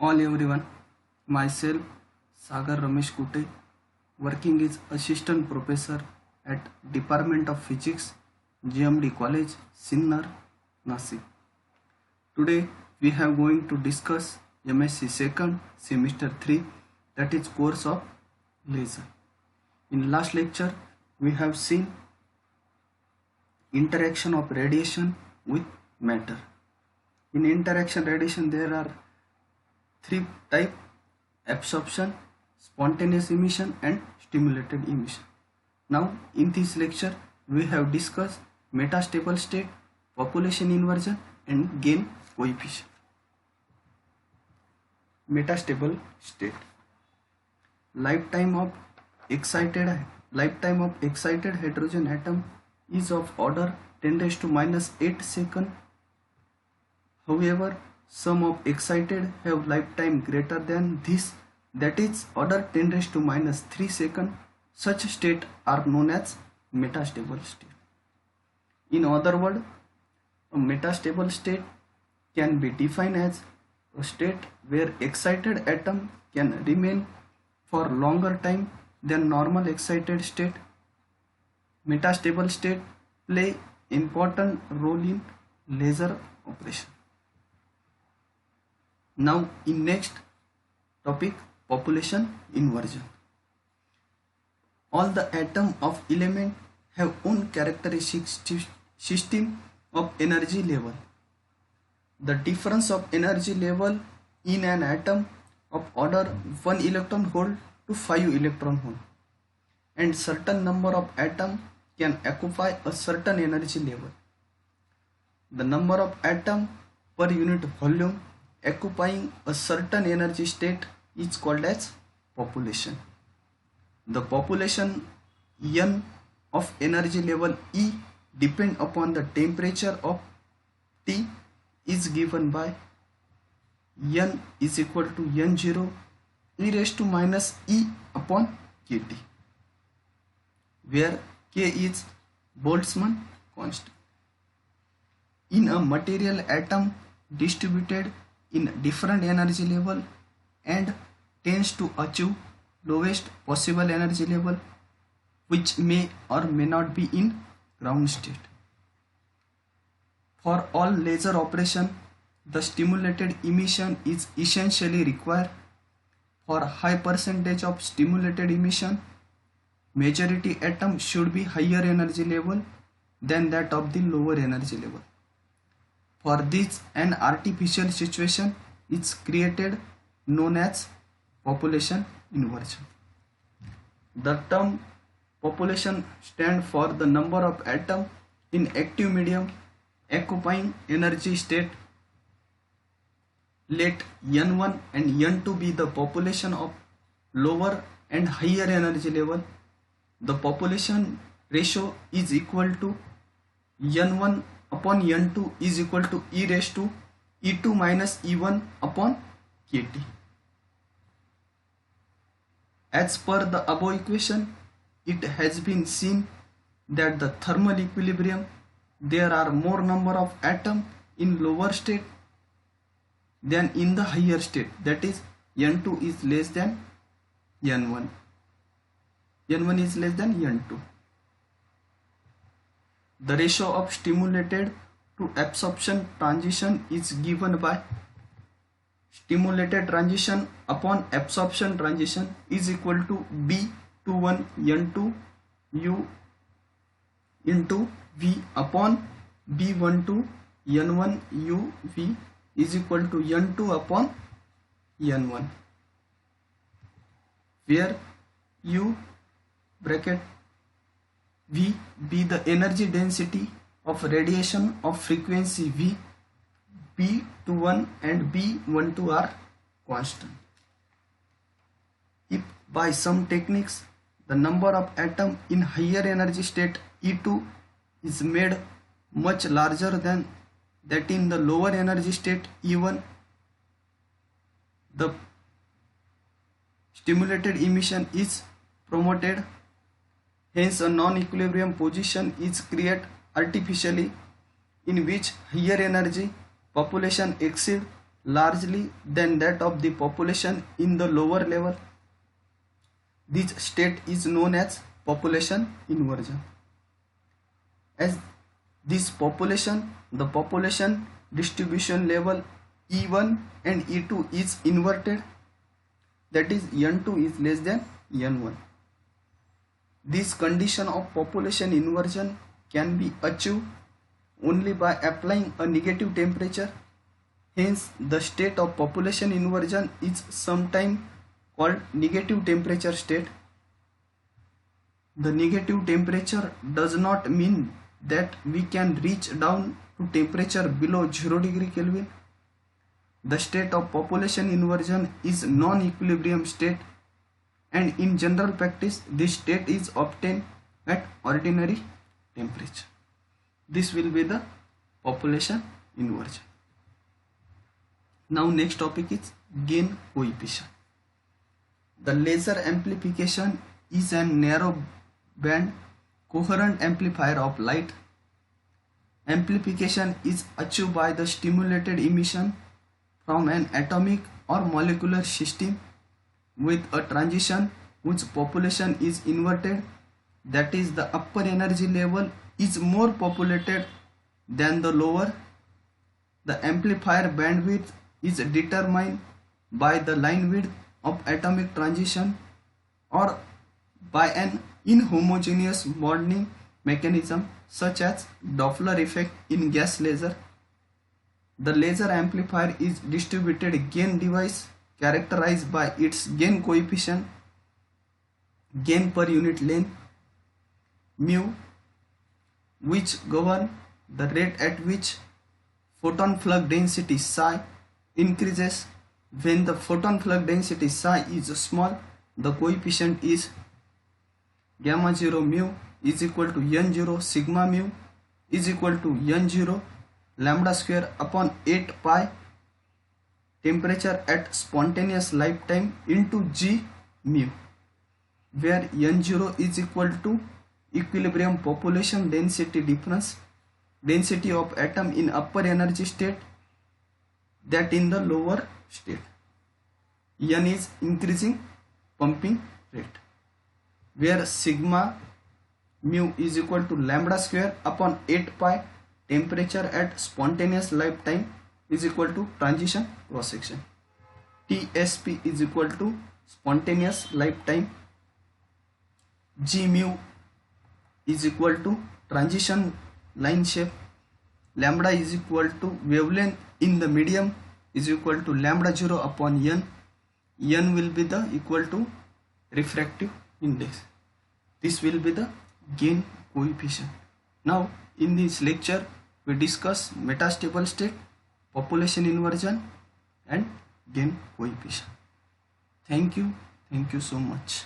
All everyone, myself Sagar Ramesh Kute, working as assistant professor at Department of Physics, GMD College, Sinnar, Nasik. Today we have going to discuss MSc second semester 3, that is course of laser. In last lecture we have seen interaction of radiation with matter. In interaction radiation there are three types: absorption, spontaneous emission and stimulated emission. Now in this lecture we have discussed metastable state, population inversion and gain coefficient. Metastable state. Lifetime of excited hydrogen atom is of order 10 raised to minus 8 second. However, some of excited have lifetime greater than this, that is order 10 raised to minus 3 second. Such states are known as metastable state. In other words, a metastable state can be defined as a state where excited atom can remain for longer time than normal excited state. Metastable state play important role in laser operation. Now in next topic, population inversion. All the atoms of element have own characteristic system of energy level. The difference of energy level in an atom of order 1 electron volt to 5 electron volt, and certain number of atoms can occupy a certain energy level. The number of atoms per unit volume occupying a certain energy state is called as population. The population N of energy level E depend upon the temperature of T is given by N is equal to N0 e raised to minus E upon KT, where K is Boltzmann constant. In a material atom distributed in different energy level and tends to achieve lowest possible energy level, which may or may not be in ground state. For all laser operation, the stimulated emission is essentially required. For high percentage of stimulated emission, majority atom should be higher energy level than that of the lower energy level. For this, an artificial situation is created known as population inversion. The term population stands for the number of atoms in active medium occupying energy state. Let N1 and N2 be the population of lower and higher energy level. The population ratio is equal to N1 upon N2 is equal to e raised to E2 minus E1 upon KT. As per the above equation, it has been seen that the thermal equilibrium there are more number of atoms in lower state than in the higher state, that is N2 is less than N1. N1 is less than N2. The ratio of stimulated to absorption transition is given by stimulated transition upon absorption transition is equal to B21 N2 U into V upon B12 N1 U V is equal to N2 upon N1, where U bracket V be the energy density of radiation of frequency V. B21 and B12 are constant. If by some techniques the number of atoms in higher energy state E2 is made much larger than that in the lower energy state E1, the stimulated emission is promoted. Hence a non-equilibrium position is created artificially in which higher energy population exceed largely than that of the population in the lower level. This state is known as population inversion. As this population, the population distribution level E1 and E2 is inverted, that is N2 is less than N1. This condition of population inversion can be achieved only by applying a negative temperature. Hence, the state of population inversion is sometimes called negative temperature state. The negative temperature does not mean that we can reach down to temperature below 0 degree Kelvin. The state of population inversion is non-equilibrium state, and in general practice this state is obtained at ordinary temperature. This will be the population inversion. Now next topic is gain coefficient. The laser amplification is a narrow band coherent amplifier of light. Amplification is achieved by the stimulated emission from an atomic or molecular system with a transition whose population is inverted, that is the upper energy level is more populated than the lower. The amplifier bandwidth is determined by the line width of atomic transition or by an inhomogeneous bonding mechanism such as Doppler effect in gas laser. The laser amplifier is distributed gain device characterized by its gain coefficient, gain per unit length, mu, which govern the rate at which photon flux density psi increases. When the photon flux density psi is small, the coefficient is gamma 0 mu is equal to n0 sigma mu is equal to n0 lambda square upon 8 pi temperature at spontaneous lifetime into G mu, where n0 is equal to equilibrium population density difference, density of atom in upper energy state that in the lower state. N is increasing pumping rate, where sigma mu is equal to lambda square upon 8 pi temperature at spontaneous lifetime is equal to transition cross section. TSP is equal to spontaneous lifetime. G mu is equal to transition line shape. Lambda is equal to wavelength in the medium is equal to lambda 0 upon n. N will be the equal to refractive index. This will be the gain coefficient. Now in this lecture we discuss metastable state, population inversion and gain coefficient. Thank you so much.